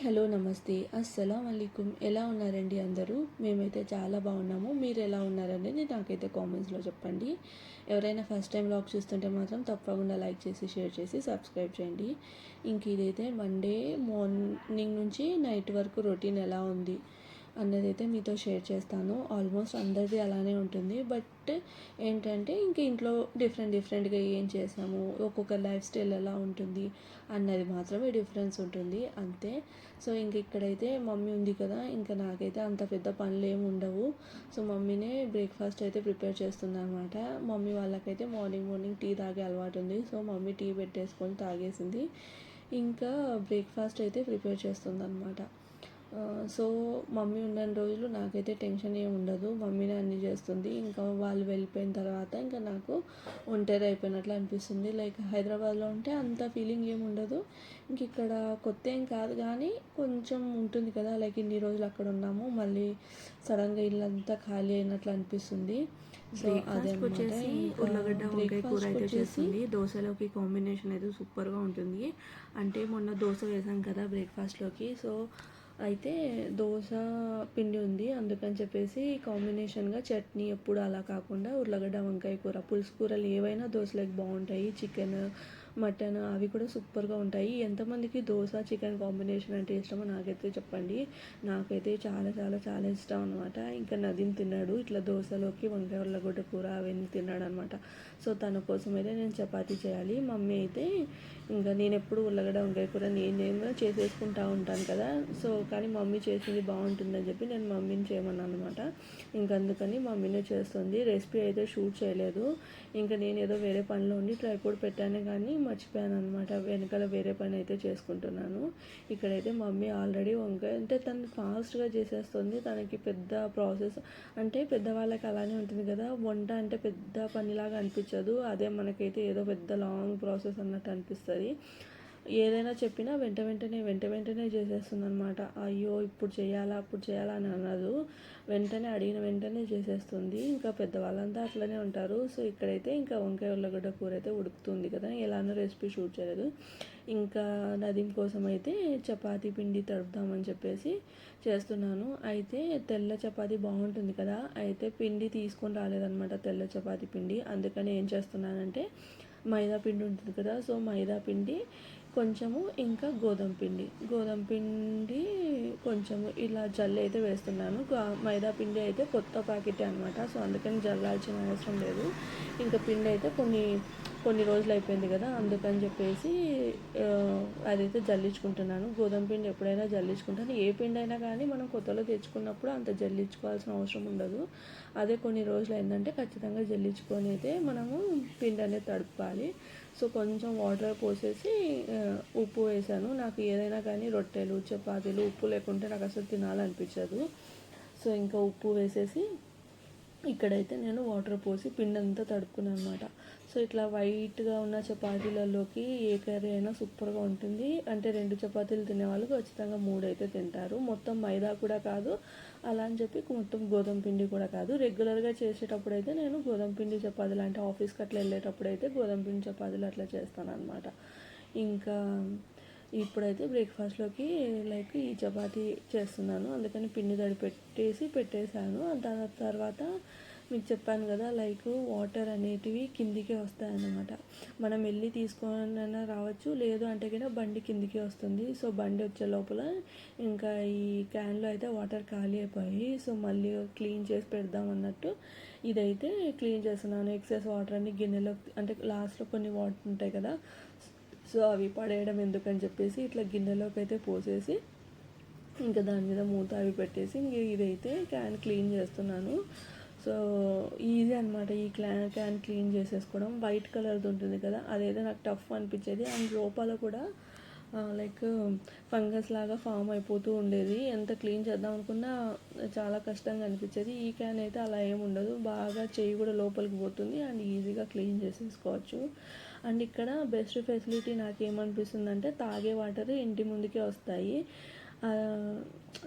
Hello నమస్తే అస్సలం అలైకుం. ఎలా ఉన్నారండి అందరూ? మేమైతే చాలా బాగున్నాము. మీరు ఎలా ఉన్నారనేది నాకైతే కామెంట్స్లో చెప్పండి. ఎవరైనా ఫస్ట్ టైం వ్లాగ్ చూస్తుంటే మాత్రం తప్పకుండా లైక్ చేసి షేర్ చేసి సబ్స్క్రైబ్ చేయండి. ఇంక ఇదైతే మండే మార్నింగ్ నుంచి నైట్ వరకు రొటీన్ ఎలా ఉంది అన్నదైతే మీతో షేర్ చేస్తాను. ఆల్మోస్ట్ అందరిది అలానే ఉంటుంది. బట్ ఏంటంటే ఇంక ఇంట్లో డిఫరెంట్గా ఏం చేసాము, ఒక్కొక్క లైఫ్ స్టైల్ ఎలా ఉంటుంది అన్నది మాత్రమే డిఫరెన్స్ ఉంటుంది అంతే. సో ఇంక ఇక్కడైతే మమ్మీ ఉంది కదా, ఇంకా నాకైతే అంత పెద్ద పనులు ఏమి ఉండవు. సో మమ్మీనే బ్రేక్ఫాస్ట్ అయితే ప్రిపేర్ చేస్తుంది అనమాట. మమ్మీ వాళ్ళకైతే మార్నింగ్ టీ తాగే అలవాటు ఉంది. సో మమ్మీ టీ పెట్టేసుకొని తాగేసింది. ఇంకా బ్రేక్ఫాస్ట్ అయితే ప్రిపేర్ చేస్తుంది అనమాట. సో మమ్మీ ఉన్న రోజులు నాకైతే టెన్షన్ ఏమి ఉండదు. మమ్మీనే అన్నీ చేస్తుంది. ఇంకా వాళ్ళు వెళ్ళిపోయిన తర్వాత ఇంకా నాకు ఒంటరి అయిపోయినట్లు అనిపిస్తుంది. లైక్ హైదరాబాద్లో ఉంటే అంత ఫీలింగ్ ఏమి ఉండదు. ఇంక ఇక్కడ కొత్త ఏం కాదు కానీ కొంచెం ఉంటుంది కదా, లైక్ ఇన్ని రోజులు అక్కడ ఉన్నాము, మళ్ళీ సడన్గా ఇల్లంతా ఖాళీ అయినట్లు అనిపిస్తుంది. సో అదే వచ్చేసి ఉల్లగడ్డ వంకాయ కూర అయితే చేస్తుంది. దోశలోకి కాంబినేషన్ అయితే సూపర్గా ఉంటుంది. అంటే మొన్న దోశ వేసాం కదా బ్రేక్ఫాస్ట్లోకి. సో అయితే దోశ పిండి ఉంది, అందుకని చెప్పేసి కాంబినేషన్గా చట్నీ ఎప్పుడు అలా కాకుండా ఉర్లగడ్డ వంకాయ కూర, పులుసు కూరలు ఏవైనా దోశలకు బాగుంటాయి. చికెన్, మటన్ అవి కూడా సూపర్గా ఉంటాయి. ఎంతమందికి దోశ చికెన్ కాంబినేషన్ అంటే ఇష్టమో నాకైతే చెప్పండి. నాకైతే చాలా చాలా చాలా ఇష్టం అనమాట. ఇంకా నదీం తిన్నాడు ఇట్లా దోశలోకి వంకాయ ఉర్లగడ్డ కూర అవన్నీ తిన్నాడు అనమాట. సో తన కోసం అయితే నేను చపాతీ చేయాలి. మమ్మీ అయితే ఇంకా నేను ఎప్పుడు ఉల్లగడ్డ వంకాయ కూర నేను చేసేసుకుంటూ ఉంటాను కదా. సో కానీ మమ్మీ చేసింది బాగుంటుందని చెప్పి నేను మమ్మీని చేయమన్నాను అనమాట. ఇంక అందుకని మమ్మీనే చేస్తుంది. రెసిపీ అయితే షూట్ చేయలేదు. ఇంకా నేను ఏదో వేరే పనిలో ఉండి ట్రైపోడ్ పెట్టాను కానీ మర్చిపోయాను అనమాట. వెనకాల వేరే పని అయితే చేసుకుంటున్నాను. ఇక్కడైతే మమ్మీ ఆల్రెడీ వంకాయ అంటే తను ఫాస్ట్గా చేసేస్తుంది. తనకి పెద్ద ప్రాసెస్ అంటే పెద్దవాళ్ళకి అలానే ఉంటుంది కదా, వంట అంటే పెద్ద పనిలాగా అనిపించదు. అదే మనకైతే ఏదో పెద్ద లాంగ్ ప్రాసెస్ అన్నట్టు అనిపిస్తుంది. ఏదైనా చెప్పినా వెంటనే చేసేస్తుంది అనమాట. అయ్యో ఇప్పుడు చేయాలా అప్పుడు చేయాలా అని అనదు. వెంటనే అడిగిన వెంటనే చేసేస్తుంది. ఇంకా పెద్దవాళ్ళంతా అట్లనే ఉంటారు. సో ఇక్కడైతే ఇంకా వంకాయ ఉల్లగడ్డ కూర అయితే ఉడుకుతుంది కదా, ఎలానో రెసిపీ షూట్ చేయలేదు. ఇంకా నదీం కోసం అయితే చపాతీ పిండి తడుపుదామని చెప్పేసి చేస్తున్నాను. అయితే తెల్ల చపాతీ బాగుంటుంది కదా, అయితే పిండి తీసుకొని రాలేదనమాట తెల్ల చపాతీ పిండి. అందుకని ఏం చేస్తున్నానంటే మైదా పిండి ఉంటుంది కదా, సో మైదా పిండి కొంచెము ఇంకా గోధుమ పిండి కొంచెము ఇలా జల్లి అయితే వేస్తున్నాను. మైదా పిండి అయితే కొత్త ప్యాకెట్ అనమాట. సో అందుకని జల్లాల్సిన అవసరం లేదు. ఇంకా పిండి అయితే కొన్ని రోజులు అయిపోయింది కదా, అందుకని చెప్పేసి అదైతే జల్లించుకుంటున్నాను. గోధుమ పిండి ఎప్పుడైనా జల్లించుకుంటాను. ఏ పిండి అయినా కానీ మనం కొత్తలో తెచ్చుకున్నప్పుడు అంత జల్లించుకోవాల్సిన అవసరం ఉండదు. అదే కొన్ని రోజులు అయిందంటే ఖచ్చితంగా జల్లించుకొని అయితే మనము పిండి అనేది తడుపుకోవాలి. సో కొంచెం వాటర్ పోసేసి ఉప్పు వేసాను. నాకు ఏదైనా కానీ రొట్టెలు చపాతీలు ఉప్పు లేకుంటే నాకు అసలు తినాలనిపించదు. సో ఇంకా ఉప్పు వేసేసి ఇక్కడైతే నేను వాటర్ పోసి పిండి అంతా తడుపుకున్నాను అనమాట. సో ఇట్లా వైట్గా ఉన్న చపాతీలలోకి ఏ కర్రీ అయినా సూపర్గా ఉంటుంది. అంటే 2 చపాతీలు తినేవాళ్ళు ఖచ్చితంగా 3 అయితే తింటారు. మొత్తం మైదా కూడా కాదు, అలా అని చెప్పి మొత్తం గోధుమ పిండి కూడా కాదు. రెగ్యులర్గా చేసేటప్పుడు అయితే నేను గోధుమ పిండి చపాతీలు అంటే ఆఫీస్కి అట్లా వెళ్ళేటప్పుడు అయితే గోధుమ పిండి చపాతీలు అట్లా చేస్తాను అనమాట. ఇంకా ఇప్పుడైతే బ్రేక్ఫాస్ట్లోకి లైక్ ఈ చపాతీ చేస్తున్నాను. అందుకని పిండి పెట్టేశాను. దాని తర్వాత మీకు చెప్పాను కదా, లైక్ వాటర్ అనేటివి కిందికే వస్తాయన్నమాట. మనం వెళ్ళి తీసుకొనైనా రావచ్చు, లేదు అంటే కన్నా బండి కిందికి వస్తుంది. సో బండి వచ్చే లోపల ఇంకా ఈ క్యాన్లో అయితే వాటర్ ఖాళీ అయిపోయి, సో మళ్ళీ క్లీన్ చేసి పెడదాం అన్నట్టు ఇదైతే క్లీన్ చేస్తున్నాను. ఎక్సెస్ వాటర్ అన్ని గిన్నెలో అంటే లాస్ట్లో కొన్ని వాటర్ ఉంటాయి కదా, సో అవి పడేయడం ఎందుకని చెప్పేసి ఇట్లా గిన్నెలోకి అయితే పోసేసి ఇంకా దాని మీద మూత అవి పెట్టేసి ఇంక ఇదైతే క్యాన్ క్లీన్ చేస్తున్నాను. సో ఈజీ అనమాట ఈ క్యాన్ క్లీన్ చేసేసుకోవడం. వైట్ కలర్ది ఉంటుంది కదా, అదైతే నాకు టఫ్ అనిపించేది. అండ్ లోపల కూడా లైక్ ఫంగస్ లాగా ఫామ్ అయిపోతూ ఉండేది. ఎంత క్లీన్ చేద్దాం అనుకున్నా చాలా కష్టంగా అనిపించేది. ఈ క్యాన్ అయితే అలా ఏమి ఉండదు, బాగా చెయ్యి కూడా లోపలికి పోతుంది అండ్ ఈజీగా క్లీన్ చేసేసుకోవచ్చు. అండ్ ఇక్కడ బెస్ట్ ఫెసిలిటీ నాకేమనిపిస్తుంది అంటే తాగే వాటర్ ఇంటి ముందుకే వస్తాయి.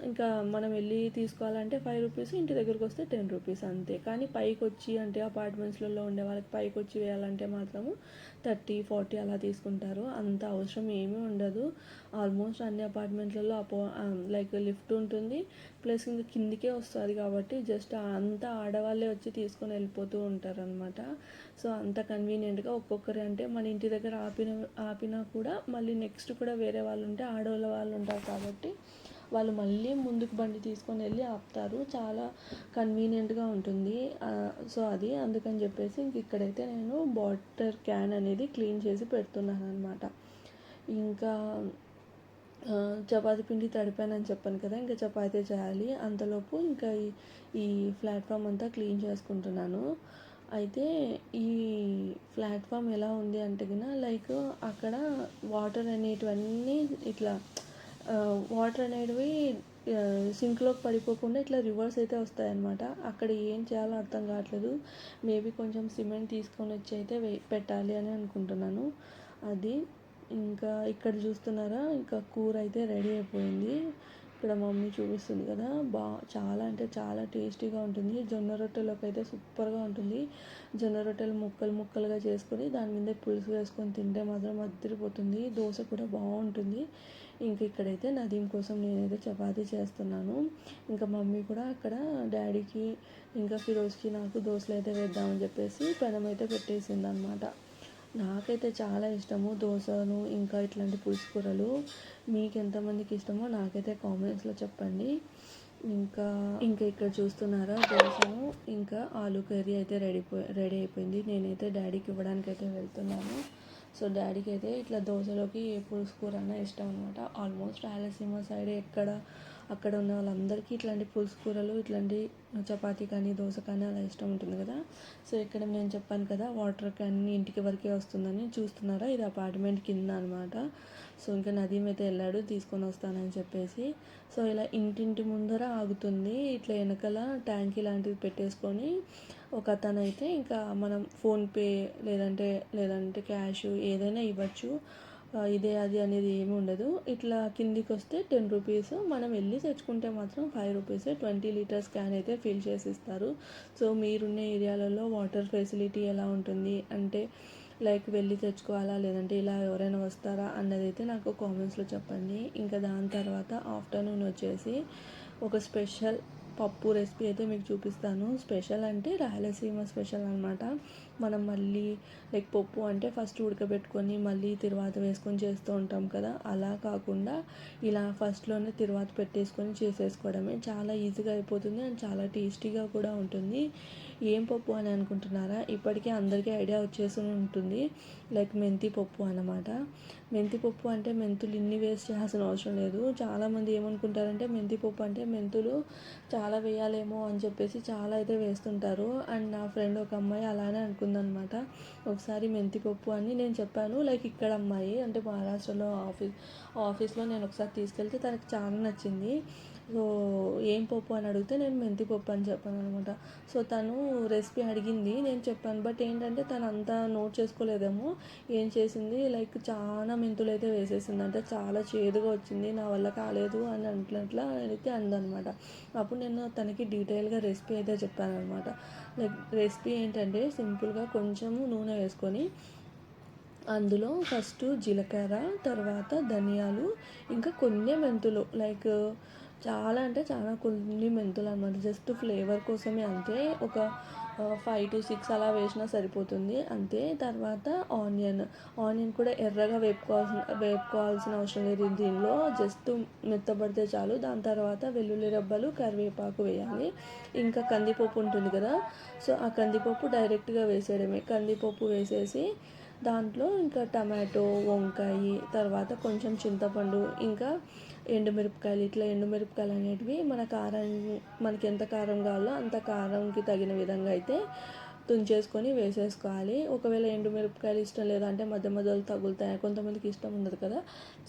ఇంకా మనం వెళ్ళి తీసుకోవాలంటే 5 రూపీస్, ఇంటి దగ్గరకు వస్తే 10 రూపీస్ అంతే. కానీ పైకి వచ్చి అంటే అపార్ట్మెంట్స్లలో ఉండే వాళ్ళకి పైకి వచ్చి వేయాలంటే మాత్రము 30-40 అలా తీసుకుంటారు. అంత అవసరం ఏమీ ఉండదు. ఆల్మోస్ట్ అన్ని అపార్ట్మెంట్లలో లైక్ లిఫ్ట్ ఉంటుంది, ప్లస్ ఇంకా కిందికే వస్తుంది కాబట్టి జస్ట్ అంతా ఆడవాళ్ళే వచ్చి తీసుకొని వెళ్ళిపోతూ ఉంటారనమాట. సో అంత కన్వీనియంట్గా ఒక్కొక్కరు అంటే మన ఇంటి దగ్గర ఆపినా కూడా మళ్ళీ నెక్స్ట్ కూడా వేరే వాళ్ళు ఉంటే వాళ్ళు ఉంటారు కాబట్టి వాళ్ళు మళ్ళీ ముందుకు బండి తీసుకొని వెళ్ళి ఆపుతారు. చాలా కన్వీనియంట్గా ఉంటుంది. సో అది అందుకని చెప్పేసి ఇంక ఇక్కడైతే నేను వాటర్ క్యాన్ అనేది క్లీన్ చేసి పెడుతున్నాను అనమాట. ఇంకా చపాతీ పిండి తడిపానని చెప్పాను కదా, ఇంకా చపాతీ చేయాలి. అంతలోపు ఇంకా ఈ ప్లాట్ఫామ్ అంతా క్లీన్ చేసుకుంటున్నాను. అయితే ఈ ప్లాట్ఫామ్ ఎలా ఉంది అంటే లైక్ అక్కడ వాటర్ అనేటివన్నీ ఇట్లా వాటర్ అనేటివి సింక్లోకి పడిపోకుండా ఇట్లా రివర్స్ అయితే వస్తాయన్నమాట. అక్కడ ఏం చేయాలో అర్థం కావట్లేదు. మేబీ కొంచెం సిమెంట్ తీసుకొని వచ్చి అయితే పెట్టాలి అని అనుకుంటున్నాను. అది ఇంకా ఇక్కడ చూస్తున్నారా, ఇంకా కూర అయితే రెడీ అయిపోయింది. ఇక్కడ మమ్మీ చూపిస్తుంది కదా, చాలా అంటే చాలా టేస్టీగా ఉంటుంది. జొన్న రొట్టెలోకి అయితే సూపర్గా ఉంటుంది. జొన్న రొట్టెలు ముక్కలుగా చేసుకొని దాని మీద పులుసు వేసుకొని తింటే మాత్రం అదిరిపోతుంది. దోశ కూడా బాగుంటుంది. ఇంక ఇక్కడైతే నదీం కోసం నేనైతే చపాతీ చేస్తున్నాను. ఇంకా మమ్మీ కూడా అక్కడ డాడీకి ఇంకా ఫిరోజ్కి నాకు దోశలు అయితే వేద్దామని చెప్పేసి పెనం అయితే పెట్టేసింది అనమాట. నాకైతే చాలా ఇష్టము దోశను ఇంకా ఇట్లాంటి పులుసు కూరలు. మీకు ఎంతమందికి ఇష్టమో నాకైతే కామెంట్స్లో చెప్పండి. ఇంకా ఇక్కడ చూస్తున్నారా, దోశను ఇంకా ఆలు కర్రీ అయితే రెడీ అయిపోయింది. నేనైతే డాడీకి ఇవ్వడానికి అయితే వెళ్తున్నాను. సో డాడీకి అయితే ఇట్లా దోశలోకి ఏ పులుసు కూర అన్నా ఇష్టం అనమాట. ఆల్మోస్ట్ రాయలసీమ సైడ్ అక్కడ ఉన్న వాళ్ళందరికీ ఇట్లాంటి పులుసు కూరలు, ఇట్లాంటి చపాతీ కానీ దోశ కానీ అలా ఇష్టం ఉంటుంది కదా. సో ఇక్కడ నేను చెప్పాను కదా వాటర్ క్యాన్ ఇంటికి వరకే వస్తుందని, చూస్తున్నారా ఇది అపార్ట్మెంట్ కింద అనమాట. సో ఇంకా నదీం అయితే వెళ్ళాడు తీసుకొని వస్తానని చెప్పేసి. సో ఇలా ఇంటింటి ముందర ఆగుతుంది. ఇట్లా వెనకాల ట్యాంకీ లాంటిది పెట్టేసుకొని ఒక అతను అయితే ఇంకా మనం ఫోన్పే లేదంటే క్యాష్ ఏదైనా ఇవ్వచ్చు. ఇదే అది అనేది ఏమి ఉండదు. ఇట్లా కిందికి వస్తే 10 రూపీస్, మనం వెళ్ళి తెచ్చుకుంటే మాత్రం 5 రూపీస్ 20 లీటర్స్ క్యాన్ అయితే ఫిల్ చేసి ఇస్తారు. సో మీరున్న ఏరియాలలో వాటర్ ఫెసిలిటీ ఎలా ఉంటుంది అంటే లైక్ వెళ్ళి తెచ్చుకోవాలా లేదంటే ఇలా ఎవరైనా వస్తారా అన్నది అయితే నాకు కామెంట్స్లో చెప్పండి. ఇంకా దాని తర్వాత ఆఫ్టర్నూన్ వచ్చేసి ఒక స్పెషల్ పప్పు రెసిపీ అయితే మీకు చూపిస్తాను. స్పెషల్ అంటే రాయలసీమ స్పెషల్ అనమాట. మనం మళ్ళీ లైక్ పప్పు అంటే ఫస్ట్ ఉడకబెట్టుకొని మళ్ళీ తిరువాత వేసుకొని చేస్తూ ఉంటాం కదా, అలా కాకుండా ఇలా ఫస్ట్లోనే తిరువాత పెట్టేసుకొని చేసేసుకోవడమే. చాలా ఈజీగా అయిపోతుంది అండ్ చాలా టేస్టీగా కూడా ఉంటుంది. ఏం పప్పు అని అనుకుంటున్నారా, ఇప్పటికే అందరికీ ఐడియా వచ్చేసి ఉంటుంది. లైక్ మెంతి పప్పు అన్నమాట. మెంతి పప్పు అంటే మెంతులు ఇన్ని వేస్ట్ చేయాల్సిన అవసరం లేదు. చాలామంది ఏమనుకుంటారంటే మెంతి పప్పు అంటే మెంతులు చాలా వేయాలేమో అని చెప్పేసి చాలా అయితే వేస్తుంటారు. అండ్ నా ఫ్రెండ్ ఒక అమ్మాయి అలానే అనుకుందనమాట. ఒకసారి మెంతి పప్పు అని నేను చెప్పాను, లైక్ ఇక్కడ అమ్మాయి అంటే మహారాష్ట్రలో ఆఫీస్లో నేను ఒకసారి తీసుకెళ్తే తనకి చాలా నచ్చింది. సో ఏం పప్పు అని అడిగితే నేను మెంతి పప్పు అని చెప్పాను అనమాట. సో తను రెసిపీ అడిగింది, నేను చెప్పాను. బట్ ఏంటంటే తను అంతా నోట్ చేసుకోలేదేమో, ఏం చేసింది లైక్ చాలా మెంతులు అయితే వేసేసింది. అంటే చాలా చేదుగా వచ్చింది, నా వల్ల కాలేదు అని అట్లా అయితే అందనమాట. అప్పుడు నేను తనకి డీటెయిల్గా రెసిపీ అయితే చెప్పాను అనమాట. లైక్ రెసిపీ ఏంటంటే సింపుల్గా కొంచెము నూనె వేసుకొని అందులో ఫస్ట్ జీలకర్ర, తర్వాత ధనియాలు, ఇంకా కొన్ని మెంతులు, లైక్ చాలా అంటే చాలా కొన్ని మెంతులు అనమాట. జస్ట్ ఫ్లేవర్ కోసమే అంతే. ఒక 5 to 6 అలా వేసినా సరిపోతుంది అంతే. తర్వాత ఆనియన్ కూడా ఎర్రగా వేపుకోవాల్సిన అవసరం లేదు దీనిలో, జస్ట్ మెత్తబడితే చాలు. దాని తర్వాత వెల్లుల్లి రెబ్బలు, కరివేపాకు వేయాలి. ఇంకా కందిపప్పు ఉంటుంది కదా, సో ఆ కందిపప్పు డైరెక్ట్గా వేసేయడమే. కందిపప్పు వేసేసి దాంట్లో ఇంకా టమాటో, వంకాయ, తర్వాత కొంచెం చింతపండు, ఇంకా ఎండుమిరపకాయలు. ఇట్లా ఎండుమిరపకాయలు అనేటివి మనకి ఎంత కారం కావాలో అంత కారంకి తగిన విధంగా అయితే తుంచేసుకొని వేసేసుకోవాలి. ఒకవేళ ఎండుమిరపకాయలు ఇష్టం లేదంటే మధ్యలో తగులుతాయి, కొంతమందికి ఇష్టం ఉండదు కదా,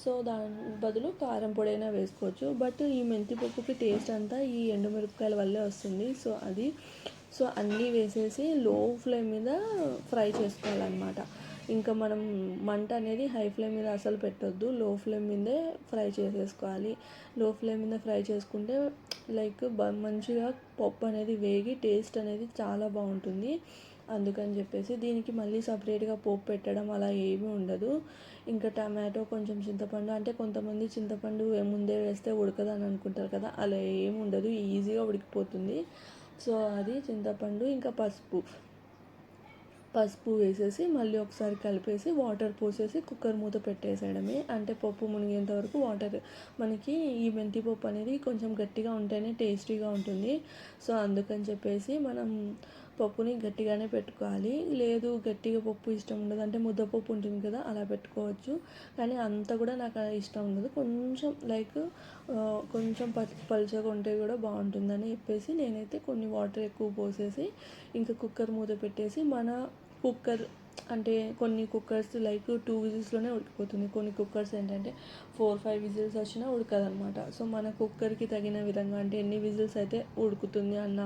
సో దాని బదులు కారం పొడి అయినా వేసుకోవచ్చు. బట్ ఈ మెంతిపప్పుకి టేస్ట్ అంతా ఈ ఎండుమిరపకాయల వల్లే వస్తుంది. సో అన్నీ వేసేసి లో ఫ్లేమ్ మీద ఫ్రై చేసుకోవాలన్నమాట. ఇంకా మనం మంట అనేది హై ఫ్లేమ్ మీద అసలు పెట్టొద్దు, లో ఫ్లేమ్ మీదే ఫ్రై చేసేసుకోవాలి. లో ఫ్లేమ్ మీద ఫ్రై చేసుకుంటే లైక్ మంచిగా పప్పు అనేది వేగి టేస్ట్ అనేది చాలా బాగుంటుంది. అందుకని చెప్పేసి దీనికి మళ్ళీ సపరేట్గా పోపు పెట్టడం అలా ఏమీ ఉండదు. ఇంకా టమాటో, కొంచెం చింతపండు, అంటే కొంతమంది చింతపండు ముందే వేస్తే ఉడకదని అనుకుంటారు కదా, అలా ఏమి ఉండదు, ఈజీగా ఉడికిపోతుంది. సో అది చింతపండు, ఇంకా పసుపు వేసేసి మళ్ళీ ఒకసారి కలిపేసి వాటర్ పోసేసి కుక్కర్ మూత పెట్టేసేయడమే. అంటే పప్పు మునిగేంత వరకు వాటర్, మనకి ఈ మెంతి పప్పు అనేది కొంచెం గట్టిగా ఉంటేనే టేస్టీగా ఉంటుంది. సో అందుకని చెప్పేసి మనం పప్పుని గట్టిగానే పెట్టుకోవాలి. లేదు గట్టిగా పప్పు ఇష్టం ఉండదు అంటే ముద్దపప్పు ఉంటుంది కదా, అలా పెట్టుకోవచ్చు. కానీ అంత కూడా నాకు ఇష్టం ఉండదు, కొంచెం లైక్ కొంచెం పలుచగా ఉంటే కూడా బాగుంటుందని చెప్పేసి నేనైతే కొన్ని వాటర్ ఎక్కువ పోసేసి ఇంకా కుక్కర్ మూత పెట్టేసి, మన కుక్కర్ అంటే కొన్ని కుక్కర్స్ లైక్ 2 విజిల్స్లోనే ఉడికిపోతుంది, కొన్ని కుక్కర్స్ ఏంటంటే 4-5 విజిల్స్ వచ్చినా ఉడకదనమాట. సో మన కుక్కర్కి తగిన విధంగా అంటే ఎన్ని విజిల్స్ అయితే ఉడుకుతుంది అన్న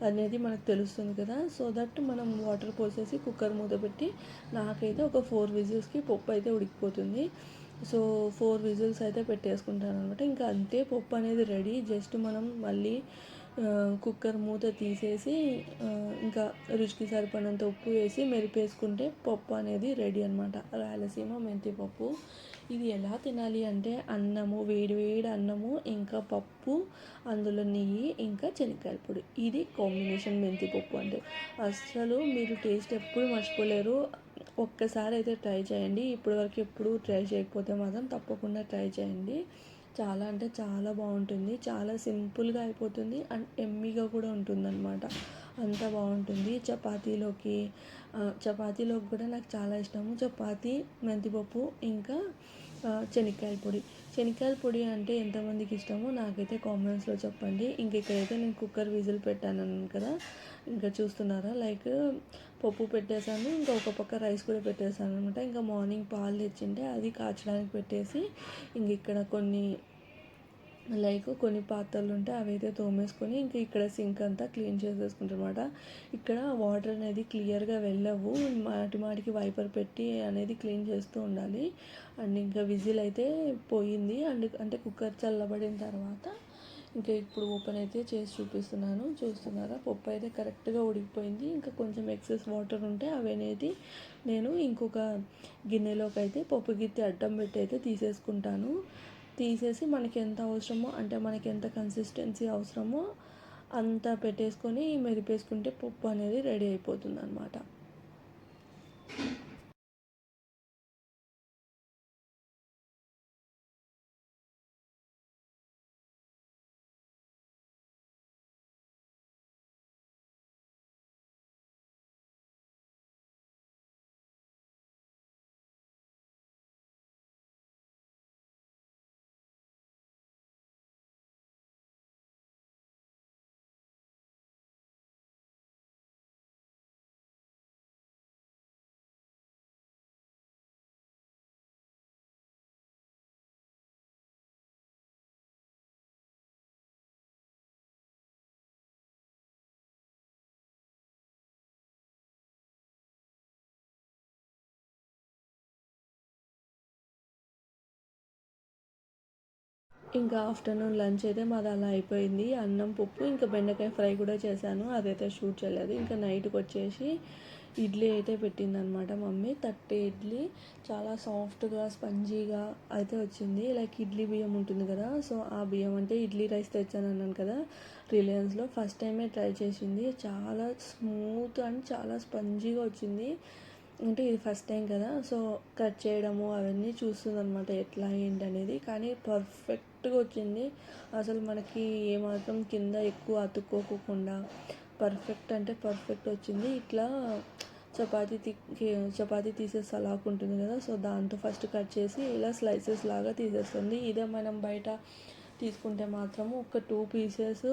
అనేది మనకు తెలుస్తుంది కదా. సో దట్ మనం వాటర్ పోసేసి కుక్కర్ మూత పెట్టి, నాకైతే ఒక 4 విజిల్స్కి పప్పు అయితే ఉడికిపోతుంది. సో 4 విజిల్స్ అయితే పెట్టేసుకుంటాను అనమాట. ఇంకా అంతే, పప్పు అనేది రెడీ. జస్ట్ మనం మళ్ళీ కుక్కర్ మూత తీసేసి ఇంకా రుచికి సరిపడినంత ఉప్పు వేసి మెరిపేసుకుంటే పప్పు అనేది రెడీ అనమాట, రాయలసీమ మెంతి పప్పు. ఇది ఎలా తినాలి అంటే అన్నము, వేడి అన్నము, ఇంకా పప్పు, అందులో నెయ్యి, ఇంకా శనగకాయల పొడి, ఇది కాంబినేషన్ మెంతి పప్పు అంటే. అస్సలు మీరు టేస్ట్ ఎప్పుడు మర్చిపోలేరు. ఒక్కసారి అయితే ట్రై చేయండి. ఇప్పటివరకు ఎప్పుడు ట్రై చేయకపోతే మాత్రం తప్పకుండా ట్రై చేయండి. చాలా అంటే చాలా బాగుంటుంది, చాలా సింపుల్గా అయిపోతుంది అండ్ ఎమ్మీగా కూడా ఉంటుందన్నమాట, అంత బాగుంటుంది. చపాతీలోకి కూడా నాకు చాలా ఇష్టము. చపాతీ, మెంతిపప్పు, ఇంకా శనగకాయల పొడి అంటే ఎంతమందికి ఇష్టమో నాకైతే కామెంట్స్లో చెప్పండి. ఇంక ఇక్కడైతే నేను కుక్కర్ విజిల్ పెట్టాను కదా, ఇంకా చూస్తున్నారా, లైక్ పప్పు పెట్టేశాను, ఇంకా ఒక పక్క రైస్ కూడా పెట్టేశాను అనమాట. ఇంకా మార్నింగ్ పాలు తెచ్చింటే అది కాచడానికి పెట్టేసి, ఇంక ఇక్కడ కొన్ని పాత్రలు ఉంటే అవి అయితే తోమేసుకొని ఇంక ఇక్కడ సింక్ అంతా క్లీన్ చేసేసుకుంటారనమాట. ఇక్కడ వాటర్ అనేది క్లియర్గా వెళ్ళవు, మాటికి వైపర్ పెట్టి అనేది క్లీన్ చేస్తూ ఉండాలి. అండ్ ఇంకా విజిల్ అయితే పోయింది, అంటే కుక్కర్ చల్లబడిన తర్వాత ఇంకా ఇప్పుడు ఓపెన్ అయితే చేసి చూపిస్తున్నాను. చూస్తున్నారా, పప్పు అయితే కరెక్ట్గా ఉడికిపోయింది. ఇంకా కొంచెం ఎక్సెస్ వాటర్ ఉంటే అవి అనేది నేను ఇంకొక గిన్నెలోకి అయితే పప్పు గిత్తి అడ్డం పెట్టి అయితే తీసేసుకుంటాను. తీసేసి మనకి ఎంత అవసరమో, అంటే మనకి ఎంత కన్సిస్టెన్సీ అవసరమో అంత పెట్టేసుకొని మెరిపేసుకుంటే పప్పు అనేది రెడీ అయిపోతుంది అన్నమాట. ఇంకా ఆఫ్టర్నూన్ లంచ్ అయితే మాది అలా అయిపోయింది. అన్నం, పప్పు, ఇంకా బెండకాయ ఫ్రై కూడా చేశాను, అదైతే షూట్ చేయలేదు. ఇంకా నైట్కి వచ్చేసి ఇడ్లీ అయితే పెట్టిందనమాట మమ్మీ. 30 ఇడ్లీ, చాలా సాఫ్ట్గా స్పంజీగా అయితే వచ్చింది. లైక్ ఇడ్లీ బియ్యం ఉంటుంది కదా, సో ఆ బియ్యం, అంటే ఇడ్లీ రైస్ తెచ్చాను అన్నాను కదా రిలయన్స్లో, ఫస్ట్ టైమే ట్రై చేసింది. చాలా స్మూత్ అండ్ చాలా స్పంజీగా వచ్చింది. అంటే ఇది ఫస్ట్ టైం కదా, సో కట్ చేయడము అవన్నీ చూస్తుందన్నమాట ఎట్లా ఏంటి అనేది. కానీ పర్ఫెక్ట్గా వచ్చింది. అసలు మనకి ఏమాత్రం కింద ఎక్కువ అతుక్కోకుండా పర్ఫెక్ట్ అంటే పర్ఫెక్ట్ వచ్చింది. ఇట్లా చపాతీ తీసే సలాకు ఉంటుంది కదా, సో దాంతో ఫస్ట్ కట్ చేసి ఇలా స్లైసెస్ లాగా తీసేస్తుంది. ఇదే మనం బయట తీసుకుంటే మాత్రము ఒక 2 పీసెస్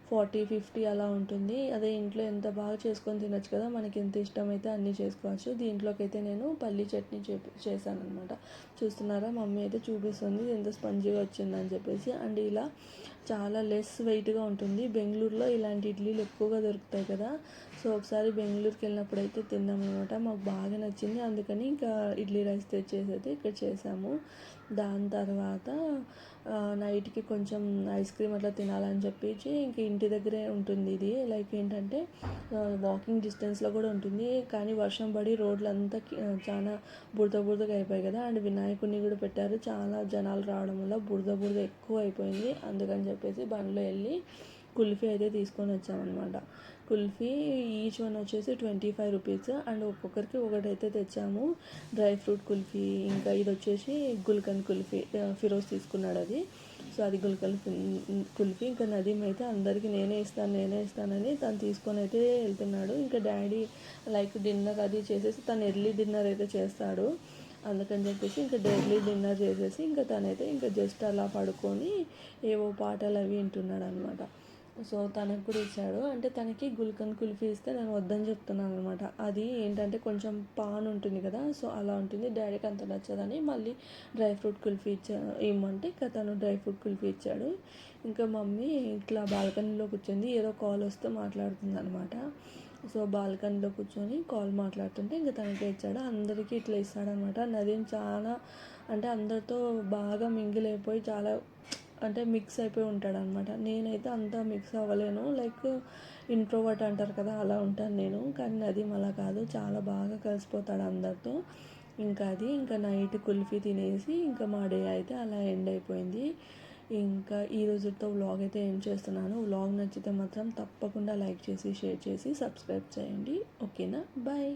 40-50 అలా ఉంటుంది. అదే ఇంట్లో ఎంత బాగా చేసుకొని తినచ్చు కదా, మనకి ఎంత ఇష్టమైతే అన్నీ చేసుకోవచ్చు. దీంట్లోకి అయితే నేను పల్లీ చట్నీ చేశాను అనమాట. చూస్తున్నారా, మమ్మీ అయితే చూపిస్తుంది ఎంత స్పంజీగా వచ్చిందని చెప్పేసి. అండ్ ఇలా చాలా లెస్ వెయిట్గా ఉంటుంది. బెంగళూరులో ఇలాంటి ఇడ్లీలు ఎక్కువగా దొరుకుతాయి కదా, సో ఒకసారి బెంగళూరుకి వెళ్ళినప్పుడు అయితే తిన్నాం అనమాట, మాకు బాగా నచ్చింది. అందుకని ఇంకా ఇడ్లీ రైస్ తెచ్చేసి అయితే ఇక్కడ చేసాము. దాని తర్వాత నైట్కి కొంచెం ఐస్ క్రీమ్ అట్లా తినాలని చెప్పేసి ఇంక ఇంటి దగ్గరే ఉంటుంది ఇది. లైక్ ఏంటంటే వాకింగ్ డిస్టెన్స్లో కూడా ఉంటుంది, కానీ వర్షం పడి రోడ్లంతా చాలా బురదగా అయిపోయాయి కదా. అండ్ వినాయకుడిని కూడా పెట్టారు, చాలా జనాలు రావడం వల్ల బురద ఎక్కువ అయిపోయింది. అందుకని చెప్పేసి బండ్లో వెళ్ళి కుల్ఫీ అయితే తీసుకొని వచ్చామన్నమాట. కుల్ఫీ ఈచ్ వన్ వచ్చేసి 25 రూపీస్. అండ్ ఒక్కొక్కరికి ఒకటైతే తెచ్చాము, డ్రై ఫ్రూట్ కుల్ఫీ. ఇంకా ఇది వచ్చేసి గుల్కన్ కుల్ఫీ, ఫిరోజ్ తీసుకున్నాడు అది. సో అది గుల్కన్ కుల్ఫీ. ఇంకా నదీమ్ అయితే అందరికీ నేనే ఇస్తానని తను తీసుకొని అయితే వెళ్తున్నాడు. ఇంకా డాడీ లైక్ డిన్నర్ అది చేసేసి తను ఎర్లీ డిన్నర్ అయితే చేస్తాడు. అందుకని చెప్పేసి ఇంకా డైలీ డిన్నర్ చేసేసి ఇంకా తనైతే ఇంకా జస్ట్ అలా పడుకొని ఏవో పాటలు అవి వింటున్నాడు అనమాట. సో తనకు కూడా ఇచ్చాడు. అంటే తనకి గుల్కన్ కుల్ఫీ ఇస్తే నేను వద్దని చెప్తున్నాను అనమాట. అది ఏంటంటే కొంచెం పాన్ ఉంటుంది కదా, సో అలా ఉంటుంది. డాడీకి అంత నచ్చదని మళ్ళీ డ్రై ఫ్రూట్ కుల్ఫీ ఇమ్మంటే ఇంకా తను డ్రై ఫ్రూట్ కుల్ఫీ ఇచ్చాడు. ఇంకా మమ్మీ ఇట్లా బాల్కనీలో కూర్చొని ఏదో కాల్ వస్తే మాట్లాడుతుంది అనమాట. సో బాల్కనీలో కూర్చొని కాల్ మాట్లాడుతుంటే ఇంకా తనకే ఇచ్చాడు. అందరికీ ఇట్లా ఇస్తాడనమాట. నదీమ్ చాలా అంటే అందరితో బాగా మింగిల్ అయిపోయి చాలా అంటే మిక్స్ అయిపోయి ఉంటాడనమాట. నేనైతే అంత మిక్స్ అవ్వలేను, లైక్ ఇంట్రోవర్ట్ అంటారు కదా, అలా ఉంటాను నేను. కానీ నదీమ్ అలా కాదు, చాలా బాగా కలిసిపోతాడు అందరితో. ఇంకా నైట్ కుల్ఫీ తినేసి ఇంకా మా డే అయితే అలా ఎండ్ అయిపోయింది. ఇంకా ఈ రోజుతో వ్లాగ్ అయితే ఏం చేస్తున్నాను. వ్లాగ్ నచ్చితే మాత్రం తప్పకుండా లైక్ చేసి షేర్ చేసి సబ్స్క్రైబ్ చేయండి. ఓకేనా, బాయ్.